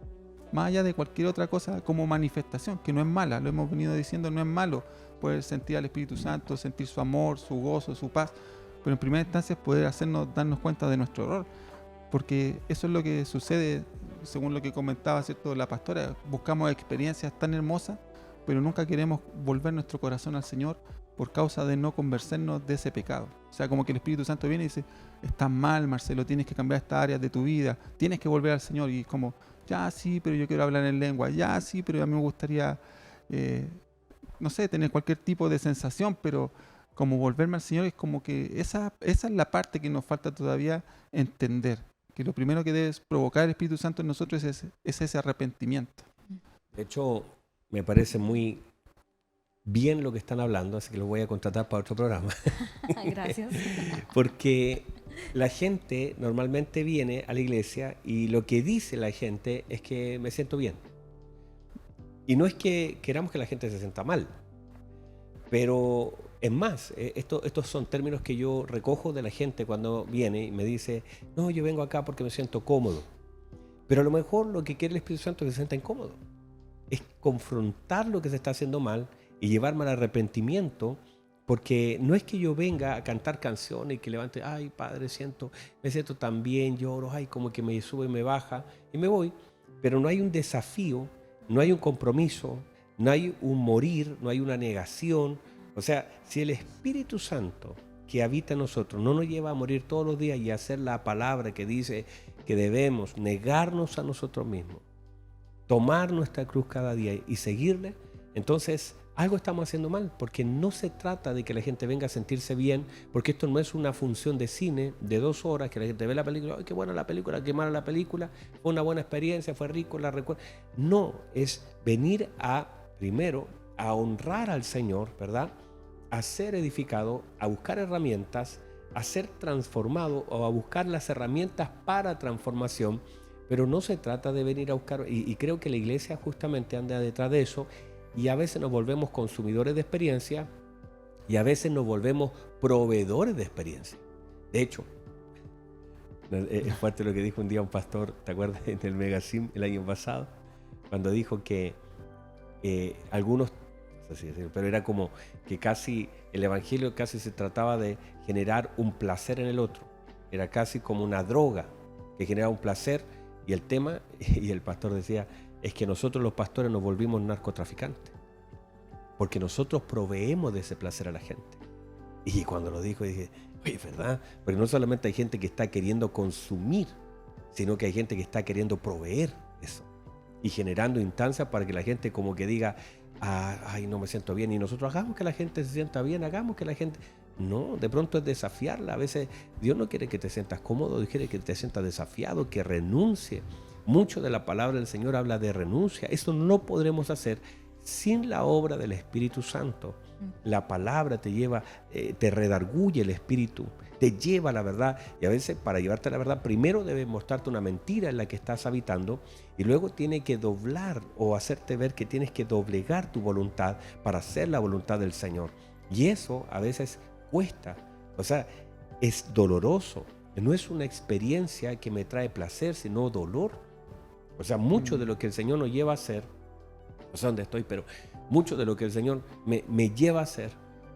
Más allá de cualquier otra cosa como manifestación, que no es mala, lo hemos venido diciendo, no es malo poder sentir al Espíritu Santo, sentir su amor, su gozo, su paz, pero en primera instancia es poder darnos cuenta de nuestro error, porque eso es lo que sucede, según lo que comentaba, ¿cierto?, la pastora. Buscamos experiencias tan hermosas, pero nunca queremos volver nuestro corazón al Señor por causa de no convencernos de ese pecado. O sea, como que el Espíritu Santo viene y dice, estás mal, Marcelo, tienes que cambiar estas áreas de tu vida, tienes que volver al Señor. Y como, ya sí, pero yo quiero hablar en lengua, ya sí, pero a mí me gustaría, no sé, tener cualquier tipo de sensación, pero como volverme al Señor es como que esa es la parte que nos falta todavía entender. Que lo primero que debe provocar el Espíritu Santo en nosotros es ese arrepentimiento. De hecho, me parece muy bien lo que están hablando, así que lo voy a contratar para otro programa. Gracias. Porque la gente normalmente viene a la iglesia y lo que dice la gente es que me siento bien. Y no es que queramos que la gente se sienta mal, pero es más, estos son términos que yo recojo de la gente cuando viene y me dice, no, yo vengo acá porque me siento cómodo. Pero a lo mejor lo que quiere el Espíritu Santo es que se sienta incómodo. Es confrontar lo que se está haciendo mal y llevarme al arrepentimiento, porque no es que yo venga a cantar canciones y que levante, ay, Padre, me siento tan bien, lloro, ay, como que me sube y me baja y me voy. Pero no hay un desafío, no hay un compromiso, no hay un morir, no hay una negación. O sea, si el Espíritu Santo que habita en nosotros no nos lleva a morir todos los días y a hacer la palabra que dice que debemos negarnos a nosotros mismos, tomar nuestra cruz cada día y seguirle, entonces algo estamos haciendo mal, porque no se trata de que la gente venga a sentirse bien, porque esto no es una función de cine de 2 horas, que la gente ve la película, ¡ay, qué buena la película, qué mala la película! Fue una buena experiencia, fue rico, la recuerdo. No, es venir primero a honrar al Señor, ¿verdad?, a ser edificado, a buscar herramientas, a ser transformado o a buscar las herramientas para transformación, pero no se trata de venir a buscar, y creo que la iglesia justamente anda detrás de eso, y a veces nos volvemos consumidores de experiencia y a veces nos volvemos proveedores de experiencia. De hecho, Es fuerte lo que dijo un día un pastor, ¿te acuerdas? En el Megasim el año pasado, cuando dijo que algunos, no sé si decirlo, pero era como que casi el evangelio casi se trataba de generar un placer en el otro. Era casi como una droga que generaba un placer, y el tema, y el pastor decía, es que nosotros los pastores nos volvimos narcotraficantes, porque nosotros proveemos de ese placer a la gente. Y cuando lo dijo dije, oye, ¿verdad? Porque no solamente hay gente que está queriendo consumir, sino que hay gente que está queriendo proveer eso y generando instancias para que la gente como que diga, ay, no me siento bien, y nosotros hagamos que la gente se sienta bien, hagamos que la gente... No, de pronto es desafiarla. A veces Dios no quiere que te sientas cómodo, Dios quiere que te sientas desafiado, que renuncie. Mucho de la palabra del Señor habla de renuncia. Eso no podremos hacer sin la obra del Espíritu Santo. La palabra te lleva, te redarguye el Espíritu, te lleva a la verdad, y a veces para llevarte a la verdad primero debe mostrarte una mentira en la que estás habitando, y luego tiene que doblar o hacerte ver que tienes que doblegar tu voluntad para hacer la voluntad del Señor. Y eso a veces cuesta, o sea, es doloroso, no es una experiencia que me trae placer, sino dolor. O sea, mucho de lo que el Señor nos lleva a hacer, no sé dónde estoy, pero mucho de lo que el Señor me lleva a hacer,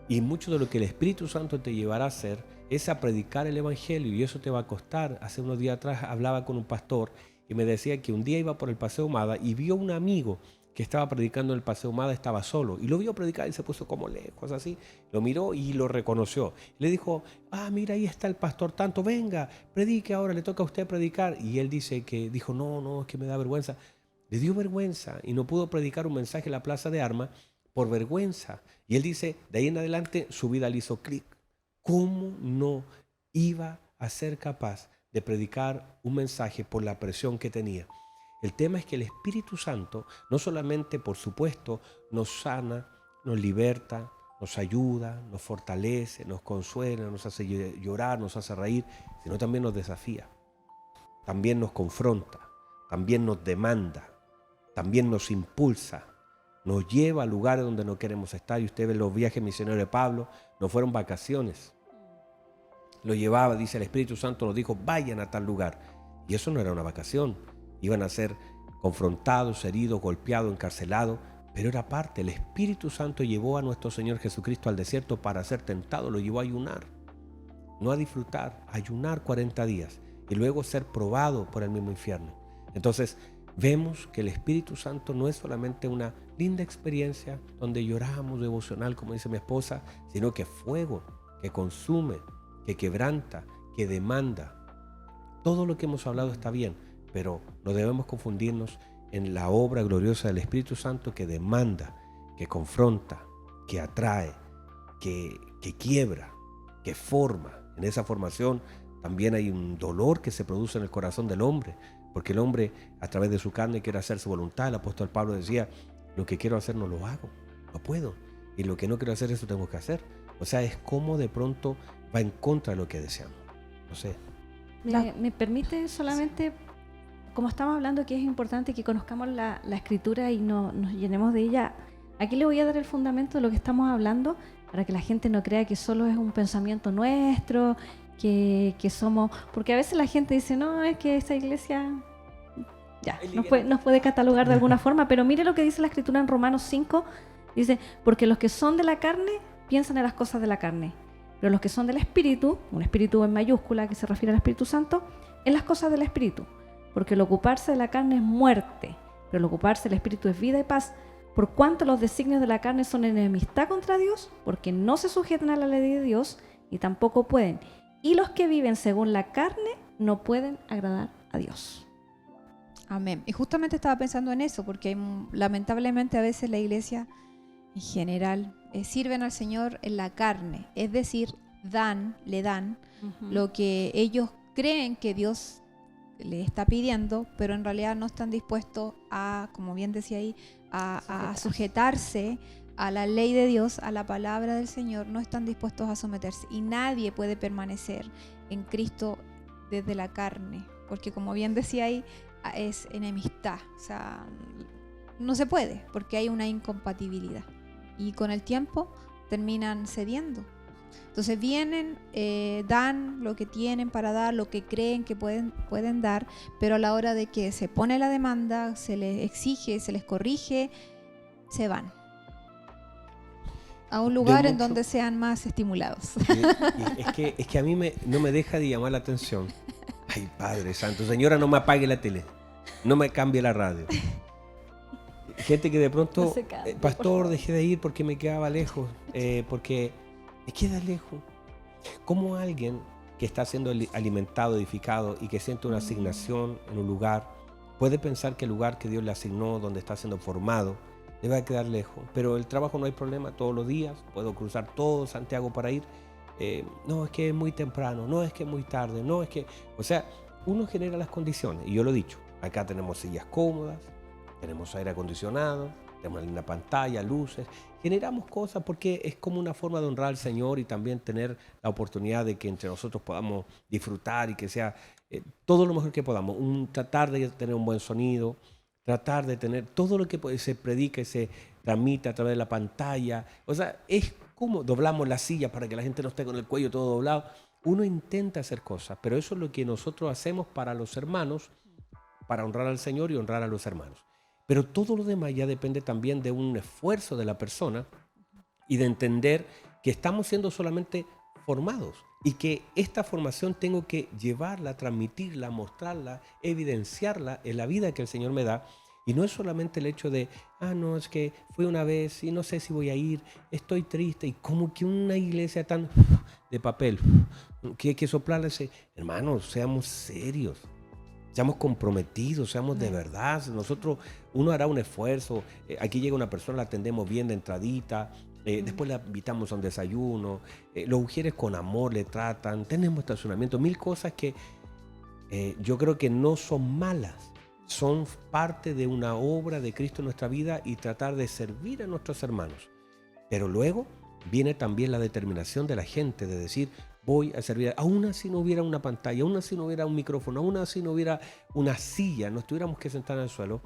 y mucho de lo que el Espíritu Santo te llevará a hacer, es a predicar el Evangelio, y eso te va a costar. Hace unos días atrás hablaba con un pastor y me decía que un día iba por el Paseo Humada y vio un amigo que estaba predicando en el Paseo Humada, estaba solo, y lo vio predicar y se puso como lejos así, lo miró y lo reconoció. Le dijo, mira, ahí está el pastor tanto, venga, predique ahora, le toca a usted predicar. Y él dijo, no, es que me da vergüenza. Le dio vergüenza y no pudo predicar un mensaje en la Plaza de Armas por vergüenza. Y él dice, de ahí en adelante su vida le hizo clic. ¿Cómo no iba a ser capaz de predicar un mensaje por la presión que tenía? El tema es que el Espíritu Santo no solamente, por supuesto, nos sana, nos liberta, nos ayuda, nos fortalece, nos consuela, nos hace llorar, nos hace reír, sino también nos desafía, también nos confronta, también nos demanda, también nos impulsa, nos lleva a lugares donde no queremos estar. Y usted ve los viajes misioneros de Pablo, no fueron vacaciones. Lo llevaba, dice el Espíritu Santo, nos dijo, vayan a tal lugar. Y eso no era una vacación. Iban a ser confrontados, heridos, golpeados, encarcelados, pero era parte. El Espíritu Santo llevó a nuestro Señor Jesucristo al desierto para ser tentado, lo llevó a ayunar, no a disfrutar, a ayunar 40 días y luego ser probado por el mismo infierno. Entonces vemos que el Espíritu Santo no es solamente una linda experiencia donde lloramos devocional, como dice mi esposa, sino que es fuego, que consume, que quebranta, que demanda. Todo lo que hemos hablado está bien, pero no debemos confundirnos en la obra gloriosa del Espíritu Santo, que demanda, que confronta, que atrae, que quiebra, que forma. En esa formación también hay un dolor que se produce en el corazón del hombre, porque el hombre a través de su carne quiere hacer su voluntad. El apóstol Pablo decía, lo que quiero hacer no lo hago, no puedo, y lo que no quiero hacer, eso tengo que hacer. O sea, es como de pronto va en contra de lo que deseamos. No sé. ¿Me permite solamente, como estamos hablando que es importante que conozcamos la escritura y nos llenemos de ella? Aquí le voy a dar el fundamento de lo que estamos hablando para que la gente no crea que solo es un pensamiento nuestro, que somos... Porque a veces la gente dice, no, es que esta iglesia ya nos puede catalogar de alguna forma, pero mire lo que dice la escritura en Romanos 5, dice, porque los que son de la carne piensan en las cosas de la carne, pero los que son del Espíritu, un Espíritu en mayúscula que se refiere al Espíritu Santo, en las cosas del Espíritu. Porque el ocuparse de la carne es muerte, pero el ocuparse del Espíritu es vida y paz. Por cuanto los designios de la carne son enemistad contra Dios, porque no se sujetan a la ley de Dios y tampoco pueden. Y los que viven según la carne no pueden agradar a Dios. Amén. Y justamente estaba pensando en eso, porque lamentablemente a veces la iglesia en general sirven al Señor en la carne, es decir, le dan lo que ellos creen que Dios le está pidiendo, pero en realidad no están dispuestos a, como bien decía ahí, a sujetarse a la ley de Dios, a la palabra del Señor. No están dispuestos a someterse, y nadie puede permanecer en Cristo desde la carne, porque como bien decía ahí, es enemistad, o sea, no se puede, porque hay una incompatibilidad, y con el tiempo terminan cediendo Entonces vienen, dan lo que tienen para dar, lo que creen que pueden dar, pero a la hora de que se pone la demanda, se les exige, se les corrige, se van a un lugar en mucho- donde sean más estimulados. Y es que a mí no me deja de llamar la atención. Ay, Padre Santo, señora, no me apague la tele, no me cambie la radio. Gente que de pronto, No se cambie, por pastor, favor. dejé de ir porque me quedaba lejos, porque me queda lejos. ¿Cómo alguien que está siendo alimentado, edificado y que siente una asignación en un lugar, puede pensar que el lugar que Dios le asignó, donde está siendo formado, le va a quedar lejos? Pero el trabajo no hay problema, todos los días puedo cruzar todo Santiago para ir. No, es que es muy temprano, no, es que es muy tarde, no, es que... O sea, uno genera las condiciones, y yo lo he dicho, acá tenemos sillas cómodas, tenemos aire acondicionado, tenemos una linda pantalla, luces, generamos cosas porque es como una forma de honrar al Señor y también tener la oportunidad de que entre nosotros podamos disfrutar y que sea todo lo mejor que podamos, tratar de tener un buen sonido, tratar de tener todo lo que se predica y se transmite a través de la pantalla. O sea, es como doblamos la silla para que la gente no esté con el cuello todo doblado. Uno intenta hacer cosas, pero eso es lo que nosotros hacemos para los hermanos, para honrar al Señor y honrar a los hermanos. Pero todo lo demás ya depende también de un esfuerzo de la persona y de entender que estamos siendo solamente formados y que esta formación tengo que llevarla, transmitirla, mostrarla, evidenciarla en la vida que el Señor me da. Y no es solamente el hecho de, no, es que fui una vez y no sé si voy a ir, estoy triste. Y como que una iglesia tan de papel, que hay que soplarle ese, hermanos, seamos serios. Seamos comprometidos, seamos de verdad. Nosotros, uno hará un esfuerzo. Aquí llega una persona, la atendemos bien de entradita. Después la invitamos a un desayuno. Los mujeres con amor le tratan. Tenemos estacionamiento. 1000 cosas que yo creo que no son malas. Son parte de una obra de Cristo en nuestra vida y tratar de servir a nuestros hermanos. Pero luego viene también la determinación de la gente de decir, voy a servir, aún así no hubiera una pantalla, aún así no hubiera un micrófono, aún así no hubiera una silla, no tuviéramos que sentar en el suelo,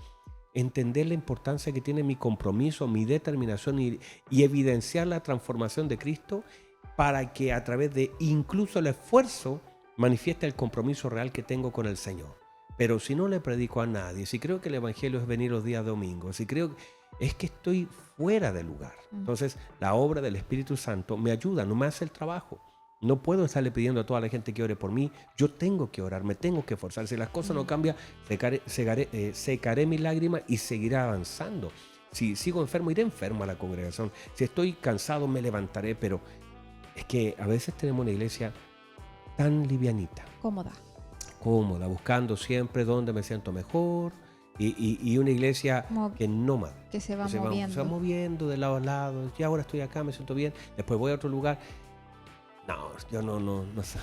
entender la importancia que tiene mi compromiso, mi determinación y evidenciar la transformación de Cristo para que a través de incluso el esfuerzo manifieste el compromiso real que tengo con el Señor. Pero si no le predico a nadie, si creo que el evangelio es venir los días domingos, si creo es que estoy fuera del lugar. Entonces la obra del Espíritu Santo me ayuda, no me hace el trabajo. No puedo estarle pidiendo a toda la gente que ore por mí. Yo tengo que orar, me tengo que esforzar. Si las cosas no cambian, secaré mis lágrimas y seguiré avanzando. Si sigo enfermo, iré enfermo a la congregación. Si estoy cansado, me levantaré. Pero es que a veces tenemos una iglesia tan livianita, Cómoda. cómoda, buscando siempre dónde me siento mejor. Y una iglesia Como que nómada. que se va Se moviendo. va moviendo de lado a lado. Y ahora estoy acá, me siento bien. Después voy a otro lugar. No, yo no sé.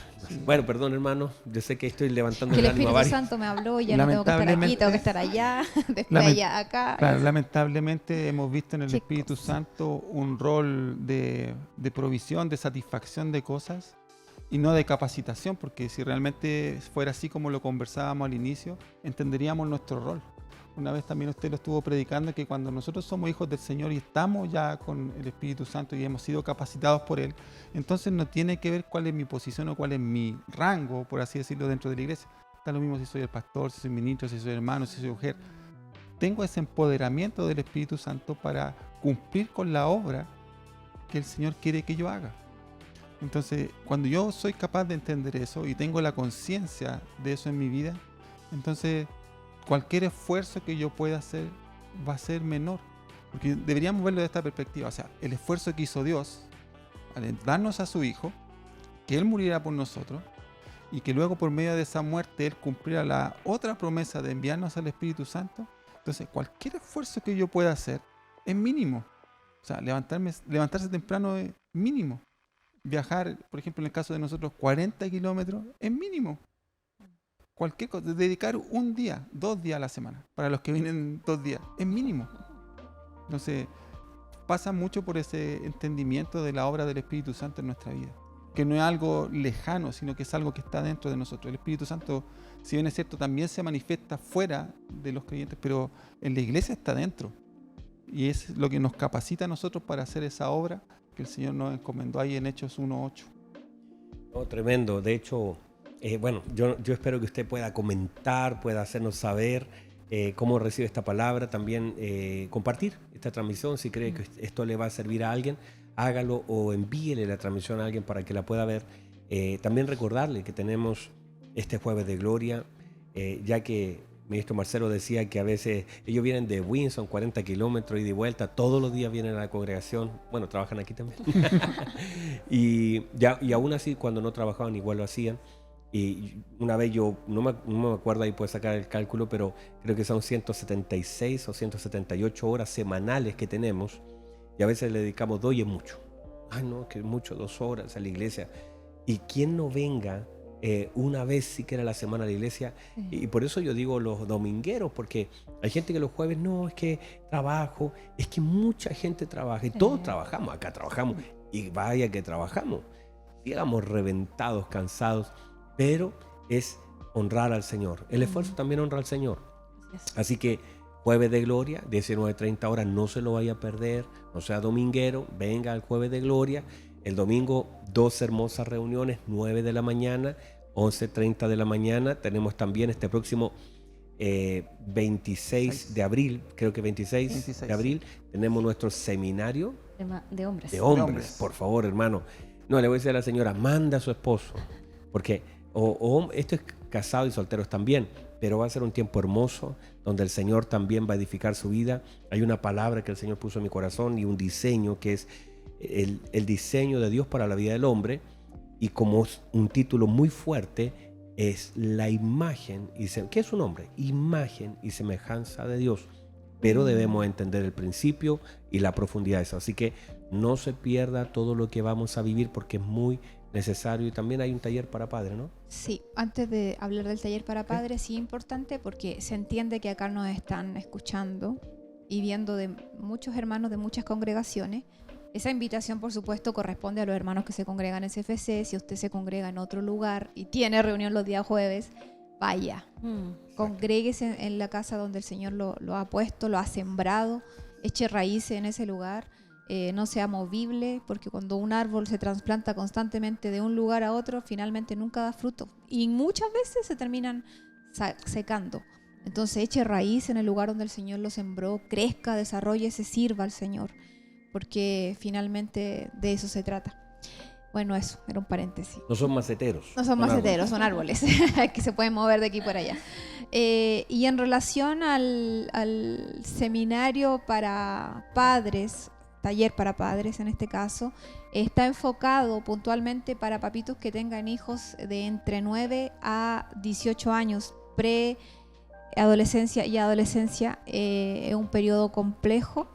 Bueno, perdón, hermano. Yo sé que estoy levantando Que el el ánimo a Espíritu varios. Santo me habló y ya no tengo que estar aquí, Lamentablemente- tengo que estar allá, después Lament- allá, acá. Claro, lamentablemente hemos visto en el Qué Espíritu cosa. Santo un rol de provisión, de satisfacción de cosas y no de capacitación, porque si realmente fuera así como lo conversábamos al inicio, entenderíamos nuestro rol. Una vez también usted lo estuvo predicando, que cuando nosotros somos hijos del Señor y estamos ya con el Espíritu Santo y hemos sido capacitados por Él, entonces no tiene que ver cuál es mi posición o cuál es mi rango, por así decirlo, dentro de la iglesia. Está lo mismo si soy el pastor, si soy ministro, si soy hermano, si soy mujer. Tengo ese empoderamiento del Espíritu Santo para cumplir con la obra que el Señor quiere que yo haga. Entonces, cuando yo soy capaz de entender eso y tengo la conciencia de eso en mi vida, entonces cualquier esfuerzo que yo pueda hacer va a ser menor. Porque deberíamos verlo de esta perspectiva. O sea, el esfuerzo que hizo Dios al darnos a su Hijo, que Él muriera por nosotros y que luego por medio de esa muerte Él cumpliera la otra promesa de enviarnos al Espíritu Santo. Entonces, cualquier esfuerzo que yo pueda hacer es mínimo. O sea, levantarse temprano es mínimo. Viajar, por ejemplo, en el caso de nosotros, 40 kilómetros es mínimo. Cualquier cosa, dedicar un día, 2 días a la semana, para los que vienen 2 días, es mínimo. Entonces, pasa mucho por ese entendimiento de la obra del Espíritu Santo en nuestra vida. Que no es algo lejano, sino que es algo que está dentro de nosotros. El Espíritu Santo, si bien es cierto, también se manifiesta fuera de los creyentes, pero en la iglesia está dentro. Y es lo que nos capacita a nosotros para hacer esa obra que el Señor nos encomendó ahí en Hechos 1:8. Oh, tremendo. De hecho, bueno, yo espero que usted pueda comentar, pueda hacernos saber cómo recibe esta palabra. También compartir esta transmisión. Si cree que esto le va a servir a alguien, hágalo o envíele la transmisión a alguien para que la pueda ver. También recordarle que tenemos este Jueves de Gloria, ya que el ministro Marcelo decía que a veces ellos vienen de Windsor, 40 kilómetros y de vuelta, todos los días vienen a la congregación, bueno, trabajan aquí también. y aún así, cuando no trabajaban, igual lo hacían. Y una vez yo, no me acuerdo, ahí puedo sacar el cálculo, pero creo que son 176 o 178 horas semanales que tenemos, y a veces le dedicamos 2 y es mucho. Ay, no, que es mucho, 2 horas a la iglesia. Y quien no venga una vez siquiera a la semana a la iglesia. Y por eso yo digo los domingueros, porque hay gente que los jueves, no, es que trabajo, es que mucha gente trabaja y todos trabajamos, acá trabajamos y vaya que trabajamos, llegamos reventados, cansados, pero es honrar al Señor. El esfuerzo también honra al Señor. Así que Jueves de Gloria, 19:30 horas, no se lo vaya a perder, no sea dominguero, venga al Jueves de Gloria. El domingo, 2 hermosas reuniones, 9 de la mañana, 11:30 de la mañana. Tenemos también este próximo 26 de abril, creo que 26 de abril, tenemos nuestro seminario de hombres. De hombres, por favor, hermano. No, le voy a decir a la señora, manda a su esposo, porque esto es casado y solteros también, pero va a ser un tiempo hermoso, donde el Señor también va a edificar su vida. Hay una palabra que el Señor puso en mi corazón y un diseño que es el diseño de Dios para la vida del hombre, y como es un título muy fuerte, es la imagen, ¿qué es un hombre? Imagen y semejanza de Dios, pero debemos entender el principio y la profundidad de eso, así que no se pierda todo lo que vamos a vivir, porque es muy necesario. Y también hay un taller para padres, ¿no? Sí, antes de hablar del taller para padres, sí, importante, porque se entiende que acá nos están escuchando y viendo de muchos hermanos de muchas congregaciones. Esa invitación, por supuesto, corresponde a los hermanos que se congregan en CFC. Si usted se congrega en otro lugar y tiene reunión los días jueves, vaya, congréguese en la casa donde el Señor lo ha puesto, lo ha sembrado, eche raíces en ese lugar, no sea movible, porque cuando un árbol se trasplanta constantemente de un lugar a otro, finalmente nunca da fruto y muchas veces se terminan secando. Entonces eche raíz en el lugar donde el Señor lo sembró, crezca, desarrolle, se sirva al Señor, porque finalmente de eso se trata. Bueno, eso, era un paréntesis. No son maceteros. No son maceteros, son árboles que se pueden mover de aquí para allá. Y en relación al seminario para padres, taller para padres en este caso, está enfocado puntualmente para papitos que tengan hijos de entre 9 a 18 años, pre-adolescencia y adolescencia. Es un periodo complejo,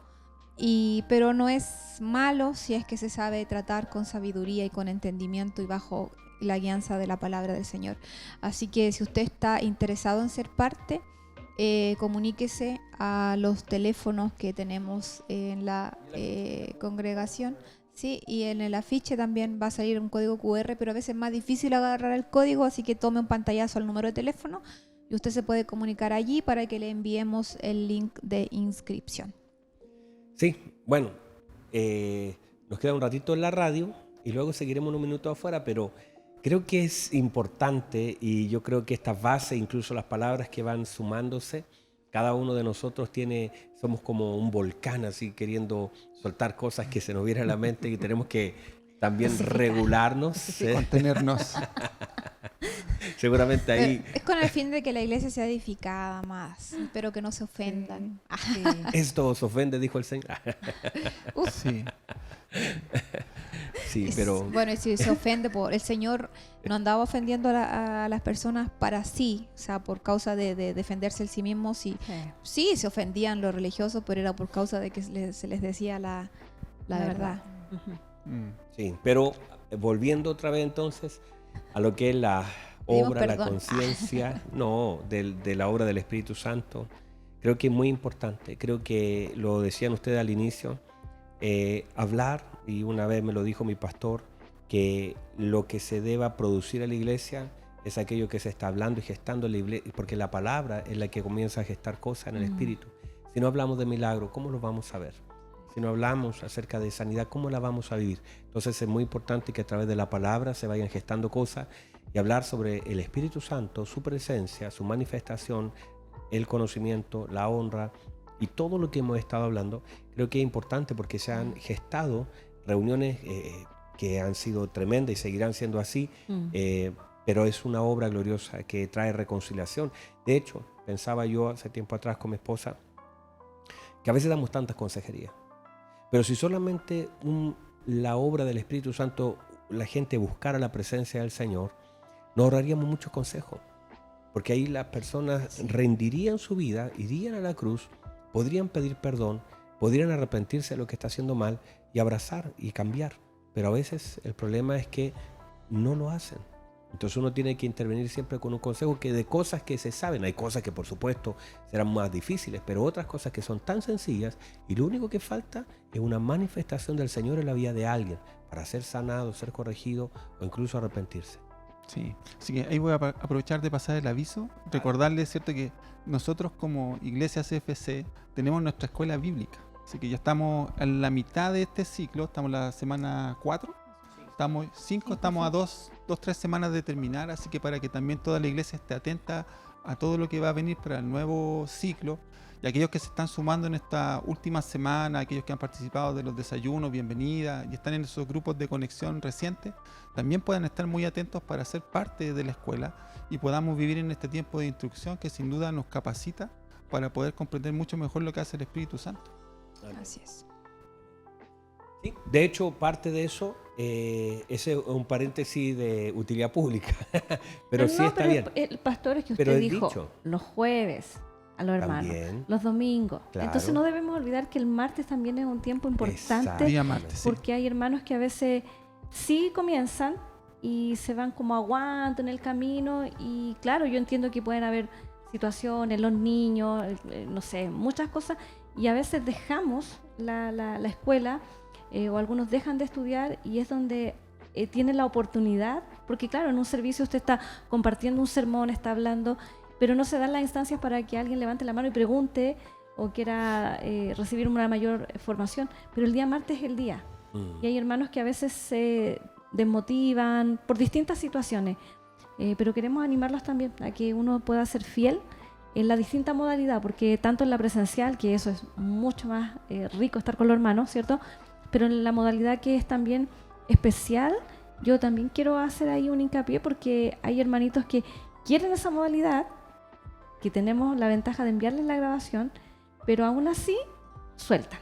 pero no es malo si es que se sabe tratar con sabiduría y con entendimiento y bajo la guianza de la palabra del Señor. Así que si usted está interesado en ser parte, comuníquese a los teléfonos que tenemos en la congregación. Sí, y en el afiche también va a salir un código QR, pero a veces es más difícil agarrar el código, así que tome un pantallazo al número de teléfono y usted se puede comunicar allí para que le enviemos el link de inscripción. Sí, bueno, nos queda un ratito en la radio y luego seguiremos unos minutos afuera, pero creo que es importante, y yo creo que estas bases, incluso las palabras que van sumándose, cada uno de nosotros somos como un volcán así queriendo soltar cosas que se nos vienen a la mente, y tenemos que también regularnos. Contenernos. Seguramente ahí. Pero es con el fin de que la iglesia sea edificada más, pero que no se ofendan. Sí. Esto os ofende, dijo el Señor. Sí. Sí, pero Bueno, y si se ofende, el Señor no andaba ofendiendo a las personas para sí, o sea, por causa de defenderse el sí mismo. Sí, se ofendían los religiosos, pero era por causa de que se les decía la verdad. sí, pero volviendo otra vez entonces a lo que es la obra, la conciencia, de la obra del Espíritu Santo, creo que es muy importante. Creo que lo decían ustedes al inicio, hablar, y una vez me lo dijo mi pastor, que lo que se deba producir a la iglesia es aquello que se está hablando y gestando en la iglesia, porque la palabra es la que comienza a gestar cosas en el Espíritu. Si no hablamos de milagro, ¿cómo lo vamos a ver? si no hablamos acerca de sanidad, ¿cómo la vamos a vivir? Entonces es muy importante que a través de la palabra se vayan gestando cosas y hablar sobre el Espíritu Santo, su presencia, su manifestación, el conocimiento, la honra y todo lo que hemos estado hablando. Creo que es importante porque se han gestado reuniones que han sido tremendas y seguirán siendo así, pero es una obra gloriosa que trae reconciliación. De hecho, pensaba yo hace tiempo atrás con mi esposa que a veces damos tantas consejerías, pero si solamente la obra del Espíritu Santo, la gente buscara la presencia del Señor, nos ahorraríamos muchos consejos, porque ahí las personas rendirían su vida, irían a la cruz, podrían pedir perdón, podrían arrepentirse de lo que está haciendo mal y abrazar y cambiar. Pero a veces el problema es que no lo hacen. Entonces uno tiene que intervenir siempre con un consejo que de cosas que se saben. Hay cosas que por supuesto serán más difíciles, pero otras cosas que son tan sencillas y lo único que falta es una manifestación del Señor en la vida de alguien para ser sanado, ser corregido o incluso arrepentirse. Sí, así que ahí voy a aprovechar de pasar el aviso, recordarles, ¿cierto?, que nosotros como Iglesia CFC tenemos nuestra escuela bíblica, así que ya estamos en la mitad de este ciclo, estamos en la semana 4, estamos 5, estamos a 3 semanas de terminar, así que para que también toda la iglesia esté atenta a todo lo que va a venir para el nuevo ciclo, y aquellos que se están sumando en esta última semana, aquellos que han participado de los desayunos, bienvenida, y están en esos grupos de conexión recientes, también puedan estar muy atentos para ser parte de la escuela y podamos vivir en este tiempo de instrucción que sin duda nos capacita para poder comprender mucho mejor lo que hace el Espíritu Santo. Así es. Sí, de hecho, parte de eso, ese es un paréntesis de utilidad pública, pero sí está bien. El pastor es que Pero usted es dijo dicho. los jueves a los hermanos, También. los domingos. Claro. Entonces no debemos olvidar que el martes también es un tiempo importante. Exacto. Día martes, sí. Porque hay hermanos que a veces sí comienzan y se van como aguanto en el camino y claro, yo entiendo que pueden haber situaciones, los niños, no sé, muchas cosas y a veces dejamos la escuela o algunos dejan de estudiar y es donde tienen la oportunidad, porque claro, en un servicio usted está compartiendo un sermón, está hablando, pero no se dan las instancias para que alguien levante la mano y pregunte o quiera recibir una mayor formación, pero el día martes es el día. Y hay hermanos que a veces se desmotivan por distintas situaciones, pero queremos animarlos también a que uno pueda ser fiel en la distinta modalidad, porque tanto en la presencial, que eso es mucho más rico estar con los hermanos, ¿cierto? Pero en la modalidad que es también especial, yo también quiero hacer ahí un hincapié porque hay hermanitos que quieren esa modalidad, que tenemos la ventaja de enviarles la grabación, pero aún así sueltan.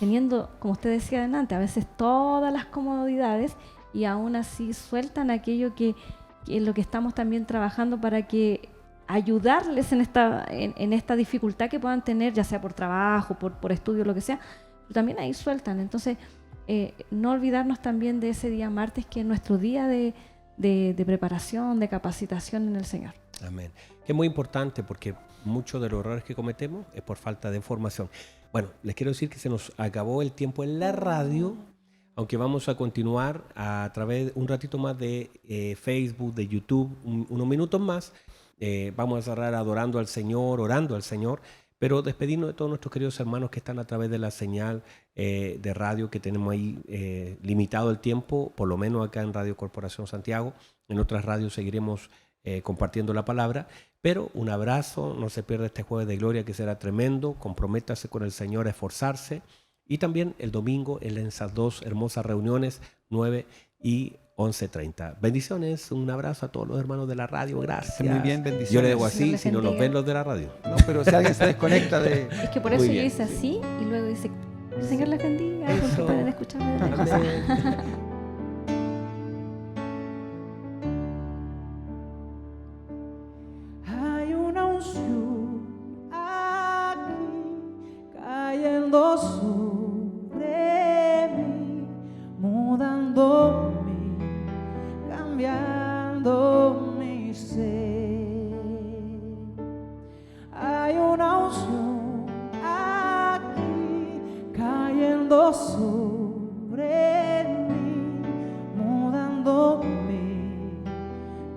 Teniendo, como usted decía adelante, a veces todas las comodidades y aún así sueltan aquello que es lo que estamos también trabajando para que ayudarles en esta dificultad que puedan tener, ya sea por trabajo, por estudio, lo que sea, pero también ahí sueltan. Entonces, no olvidarnos también de ese día martes, que es nuestro día de preparación, de capacitación en el Señor. Amén. Es muy importante porque muchos de los errores que cometemos es por falta de información. Bueno, les quiero decir que se nos acabó el tiempo en la radio, aunque vamos a continuar a través un ratito más de Facebook, de YouTube, unos minutos más. Vamos a cerrar adorando al Señor, orando al Señor, pero despedirnos de todos nuestros queridos hermanos que están a través de la señal de radio que tenemos ahí limitado el tiempo, por lo menos acá en Radio Corporación Santiago. En otras radios seguiremos compartiendo la palabra, pero un abrazo, no se pierda este jueves de gloria que será tremendo, comprométase con el Señor a esforzarse y también el domingo en esas dos hermosas reuniones 9 y 11:30. Bendiciones, un abrazo a todos los hermanos de la radio, gracias. Muy bien, bendiciones. Yo le digo Señor así, les si no nos bendiga. ven los de la radio. No, pero si alguien se desconecta de... Es que por Muy eso yo bien. hice así y luego dice, el Señor les bendiga, porque Eso. pueden escucharme de otra cosa. Amén. Hay una unción aquí cayendo sobre mí, mudándome, cambiando mi ser. Hay una unción aquí cayendo sobre mí, mudándome,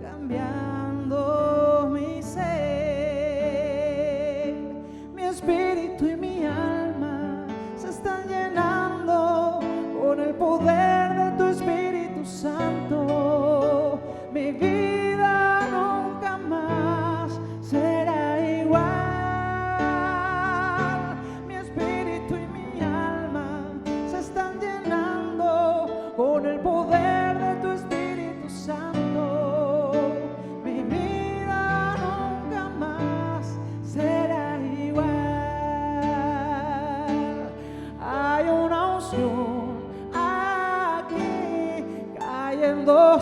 cambiando mi ser. Mi espíritu y mi alma se están llenando oración aquí cayendo